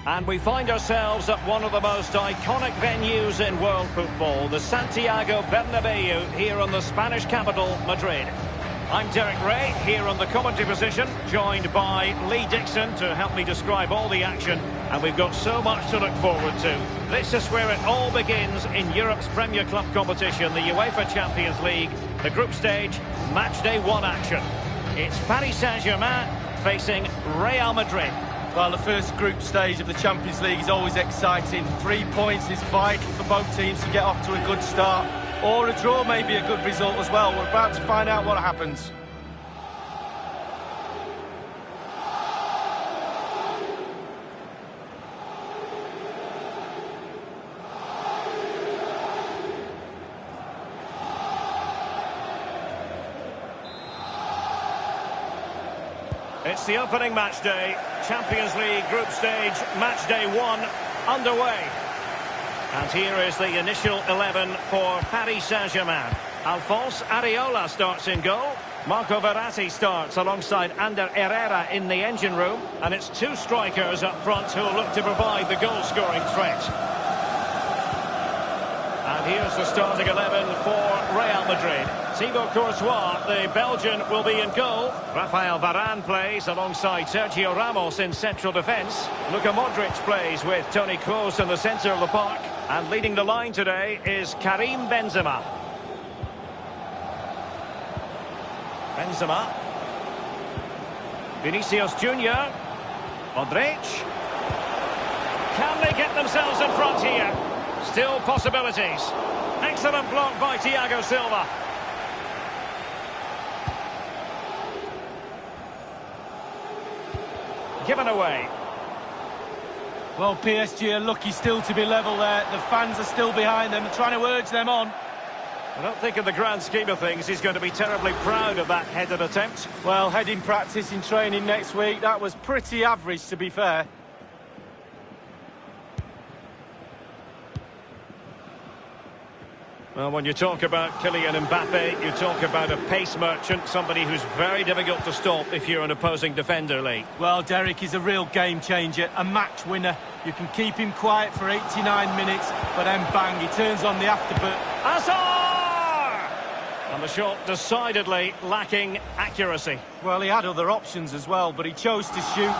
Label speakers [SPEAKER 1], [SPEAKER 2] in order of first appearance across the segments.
[SPEAKER 1] And we find ourselves at one of the most iconic venues in world football, the Santiago Bernabeu, here in the Spanish capital, Madrid. I'm Derek Ray, here on the commentary position, joined by Lee Dixon to help me describe all the action, and we've got so much to look forward to. This is where it all begins in Europe's Premier Club competition, the UEFA Champions League, the group stage, match day 1 action. It's Paris Saint-Germain facing Real Madrid.
[SPEAKER 2] Well, the first group stage of the Champions League is always exciting. 3 points is vital for both teams to get off to a good start. Or a draw may be a good result as well. We're about to find out what happens.
[SPEAKER 1] It's the opening match day, Champions League group stage, match day 1 underway. And here is the initial 11 for Paris Saint-Germain. Alphonse Areola starts in goal. Marco Verratti starts alongside Ander Herrera in the engine room. And it's 2 strikers up front who will look to provide the goal-scoring threat. And here's the starting 11 for Real Madrid. Thibaut Courtois, the Belgian, will be in goal. Rafael Varane plays alongside Sergio Ramos in central defence. Luka Modric plays with Toni Kroos in the centre of the park. And leading the line today is Karim Benzema. Benzema. Vinicius Junior. Modric. Can they get themselves in front here? Still possibilities. Excellent block by Thiago Silva. Given away.
[SPEAKER 2] Well, PSG are lucky still to be level there. The fans are still behind them, trying to urge them on.
[SPEAKER 1] I don't think in the grand scheme of things he's going to be terribly proud of that headed attempt.
[SPEAKER 2] Well, heading practice in training next week, that was pretty average, to be fair.
[SPEAKER 1] Well, when you talk about Kylian Mbappe, you talk about a pace merchant, somebody who's very difficult to stop if you're an opposing defender, Lee.
[SPEAKER 2] Well, Derek is a real game changer, a match winner. You can keep him quiet for 89 minutes, but then bang, he turns on the afterbirth.
[SPEAKER 1] Hazard! And the shot decidedly lacking accuracy.
[SPEAKER 2] Well, he had other options as well, but he chose to shoot.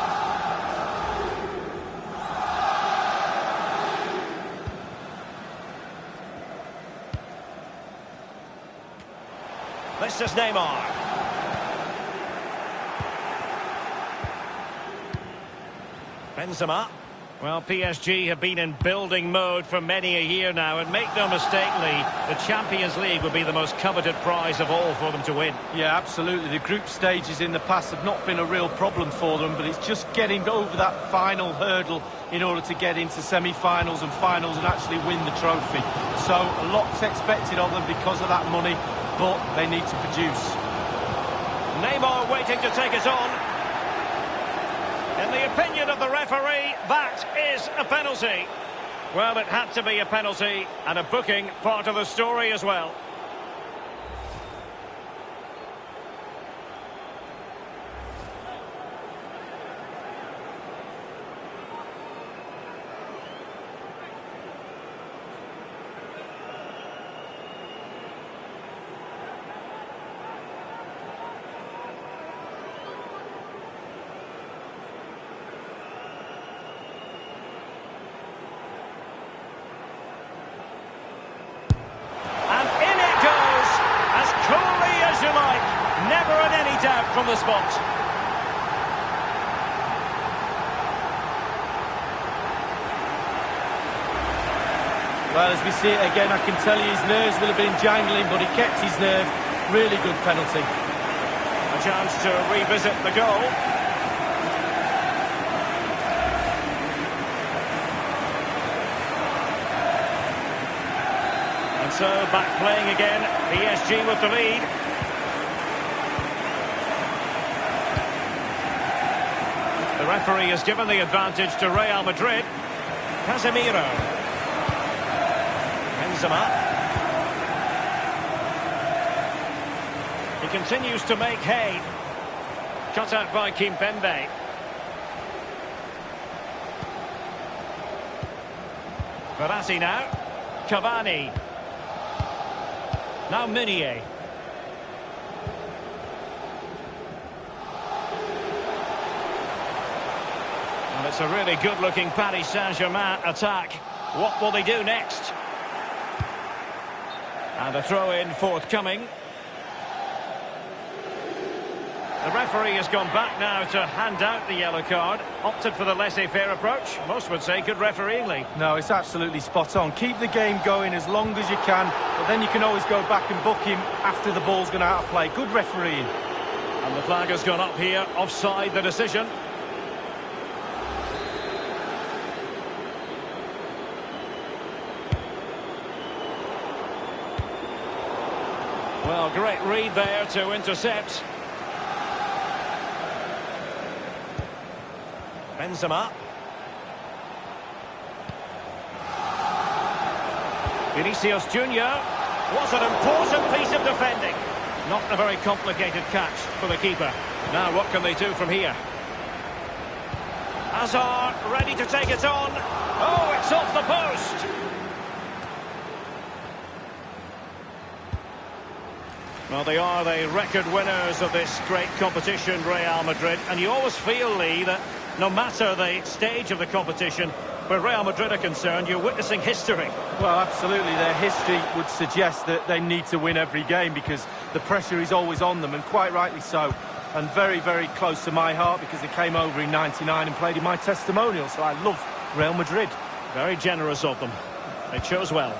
[SPEAKER 1] This is Neymar. Benzema. Well, PSG have been in building mode for many a year now, and make no mistake, Lee, the Champions League would be the most coveted prize of all for them to win.
[SPEAKER 2] Yeah, absolutely. The group stages in the past have not been a real problem for them, but it's just getting over that final hurdle in order to get into semi-finals and finals and actually win the trophy. So, a lot's expected of them because of that money, but they need to produce.
[SPEAKER 1] Neymar waiting to take it on. In the opinion of the referee, that is a penalty. Well, it had to be a penalty, and a booking part of the story as well. From the spot.
[SPEAKER 2] Well, as we see it again, I can tell you his nerves will have been jangling, but he kept his nerve. Really good penalty.
[SPEAKER 1] A chance to revisit the goal. And so back playing again, PSG with the lead. The referee has given the advantage to Real Madrid. Casemiro. Benzema. He continues to make hay. Cut out by Kimpembe. Verratti now. Cavani. Now Meunier. And it's a really good-looking Paris Saint-Germain attack. What will they do next? And a throw-in forthcoming. The referee has gone back now to hand out the yellow card. Opted for the laissez-faire approach. Most would say good refereeing, Lee.
[SPEAKER 2] No, it's absolutely spot on. Keep the game going as long as you can, but then you can always go back and book him after the ball's gone out of play. Good refereeing.
[SPEAKER 1] And the flag has gone up here. Offside the decision. Well, great read there to intercept. Benzema. Vinicius Junior. Was an important piece of defending. Not a very complicated catch for the keeper. Now what can they do from here? Hazard ready to take it on. Oh, it's off the post. Well, they are the record winners of this great competition, Real Madrid. And you always feel, Lee, that no matter the stage of the competition, where Real Madrid are concerned, you're witnessing history.
[SPEAKER 2] Well, absolutely. Their history would suggest that they need to win every game because the pressure is always on them, and quite rightly so. And very, very close to my heart because they came over in '99 and played in my testimonial, so I love Real Madrid.
[SPEAKER 1] Very generous of them. They chose well.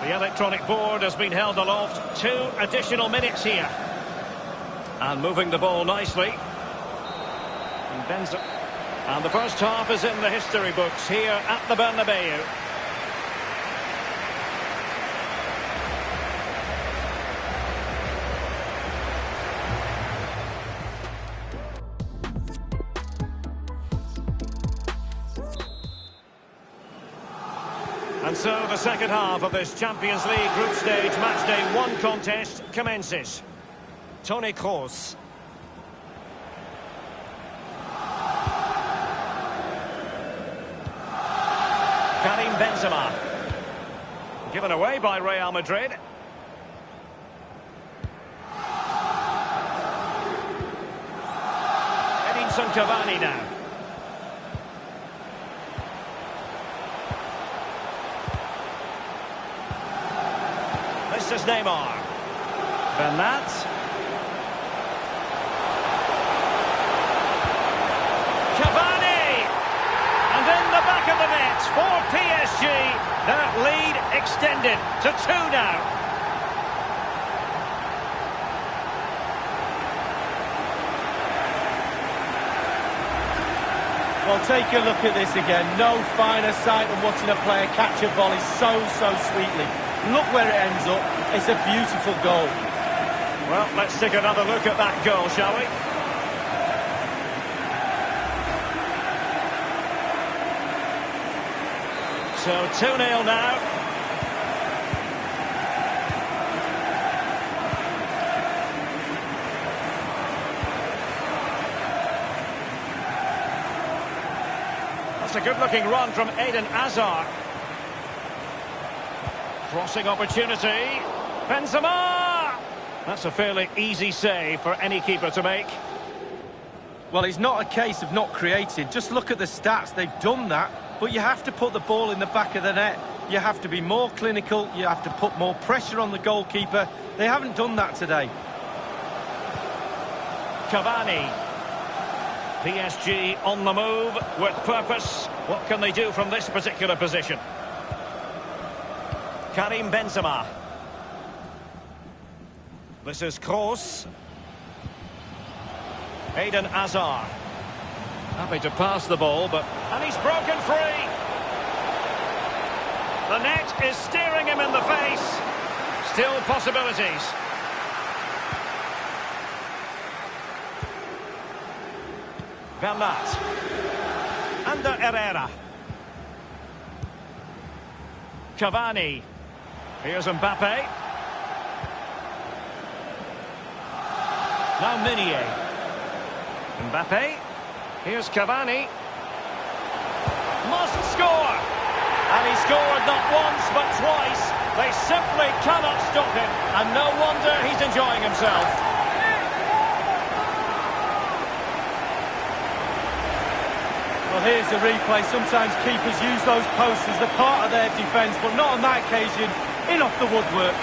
[SPEAKER 1] The electronic board has been held aloft. 2 additional minutes here. And moving the ball nicely. And Benzema. And the first half is in the history books here at the Bernabeu. And so the second half of this Champions League group stage matchday 1 contest commences. Toni Kroos. Karim Benzema. Given away by Real Madrid. Edinson Cavani now. This is Neymar. Bernat. Cavani! And in the back of the net for PSG. That lead extended to 2 now.
[SPEAKER 2] Well, take a look at this again. No finer sight than watching a player catch a volley so sweetly. Look where it ends up. It's a beautiful goal.
[SPEAKER 1] Well, let's take another look at that goal, shall we? So 2-0 now. That's a good-looking run from Eden Hazard. Crossing opportunity. Benzema! That's a fairly easy save for any keeper to make.
[SPEAKER 2] Well, it's not a case of not creating. Just look at the stats. They've done that, but you have to put the ball in the back of the net. You have to be more clinical. You have to put more pressure on the goalkeeper. They haven't done that today.
[SPEAKER 1] Cavani. PSG on the move with purpose. What can they do from this particular position? Karim Benzema. This is Kroos. Eden Hazard. Happy to pass the ball, and he's broken free. The net is staring him in the face. Still possibilities. Bernat. Under Herrera. Cavani. Here's Mbappe. Now Meunier. Mbappe. Here's Cavani. Must score. And he scored not once but twice. They simply cannot stop him, and no wonder he's enjoying himself.
[SPEAKER 2] Well, here's the replay. Sometimes keepers use those posts as the part of their defence, but not on that occasion. In off the woodwork.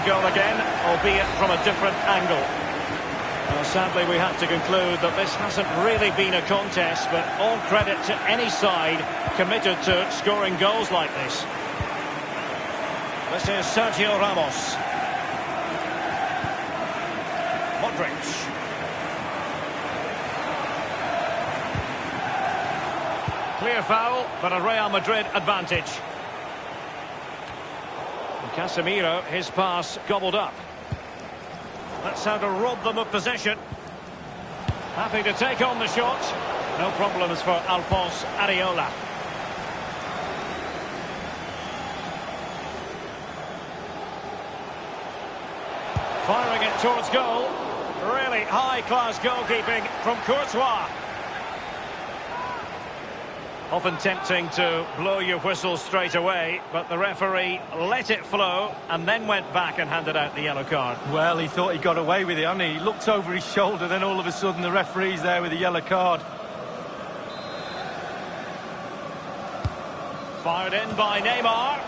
[SPEAKER 1] the goal again, albeit from a different angle. Well, sadly, we have to conclude that this hasn't really been a contest, but all credit to any side committed to scoring goals like this. This is Sergio Ramos. Modric. Clear foul, but a Real Madrid advantage. And Casemiro, his pass gobbled up. That's how to rob them of possession. Happy to take on the shot. No problems for Alphonse Areola. Firing it towards goal. Really high-class goalkeeping from Courtois. Often tempting to blow your whistle straight away, but the referee let it flow and then went back and handed out the yellow card.
[SPEAKER 2] Well, he thought he got away with it, hadn't he? He looked over his shoulder, then all of a sudden the referee's there with a yellow card.
[SPEAKER 1] Fired in by Neymar.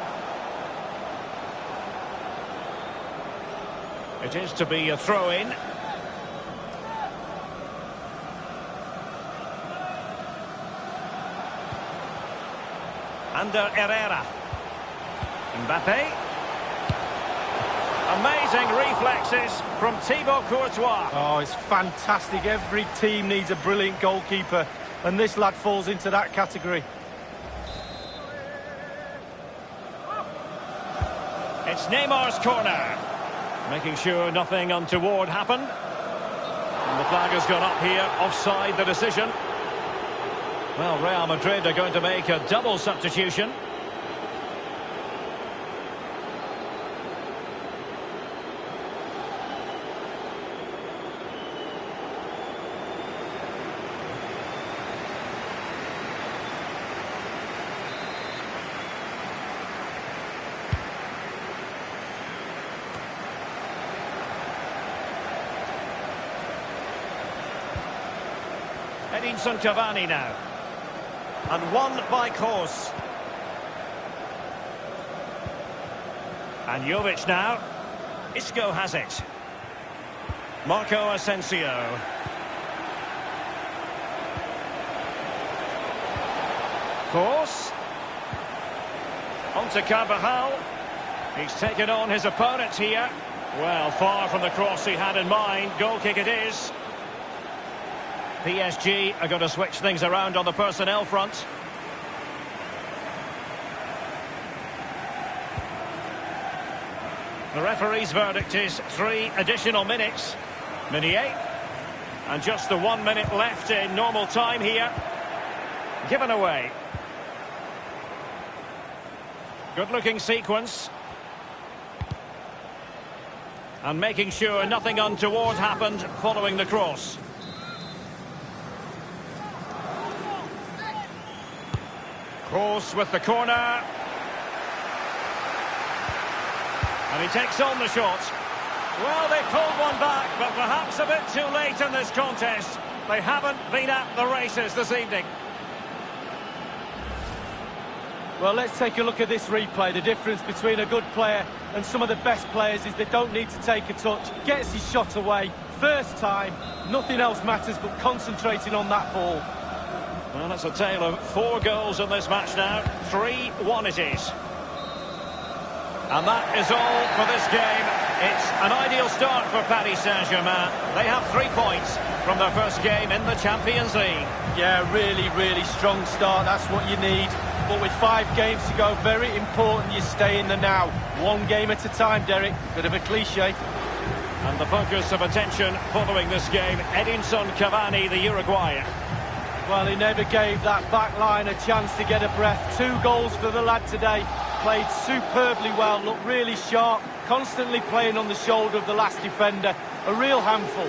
[SPEAKER 1] It is to be a throw-in. Under Herrera. Mbappe. Amazing reflexes from Thibaut Courtois.
[SPEAKER 2] Oh, it's fantastic. Every team needs a brilliant goalkeeper, and this lad falls into that category.
[SPEAKER 1] It's Neymar's corner. Making sure nothing untoward happened. And the flag has gone up here, offside the decision. Well, Real Madrid are going to make a double substitution. Edinson Cavani now. And won by Kroos. And Jovic now. Isco has it. Marco Asensio. Kroos. On to Carvajal. He's taken on his opponent here. Well, far from the cross he had in mind. Goal kick it is. PSG are going to switch things around on the personnel front. The referee's verdict is 3 additional minutes. Meunier. And just the 1 minute left in normal time here. Given away. Good-looking sequence. And making sure nothing untoward happened following the cross. Kroos with the corner. And he takes on the shot. Well, they pulled one back, but perhaps a bit too late in this contest. They haven't been at the races this evening.
[SPEAKER 2] Well, let's take a look at this replay. The difference between a good player and some of the best players is they don't need to take a touch. Gets his shot away. First time. Nothing else matters but concentrating on that ball.
[SPEAKER 1] Well, it's a tale of 4 goals in this match now. 3-1 it is. And that is all for this game. It's an ideal start for Paris Saint-Germain. They have 3 points from their first game in the Champions League.
[SPEAKER 2] Yeah, really, really strong start. That's what you need. But with 5 games to go, very important you stay in the now. 1 game at a time, Derek. Bit of a cliche.
[SPEAKER 1] And the focus of attention following this game, Edinson Cavani, the Uruguayan.
[SPEAKER 2] Well, he never gave that back line a chance to get a breath. 2 goals for the lad today. Played superbly well, looked really sharp, constantly playing on the shoulder of the last defender. A real handful.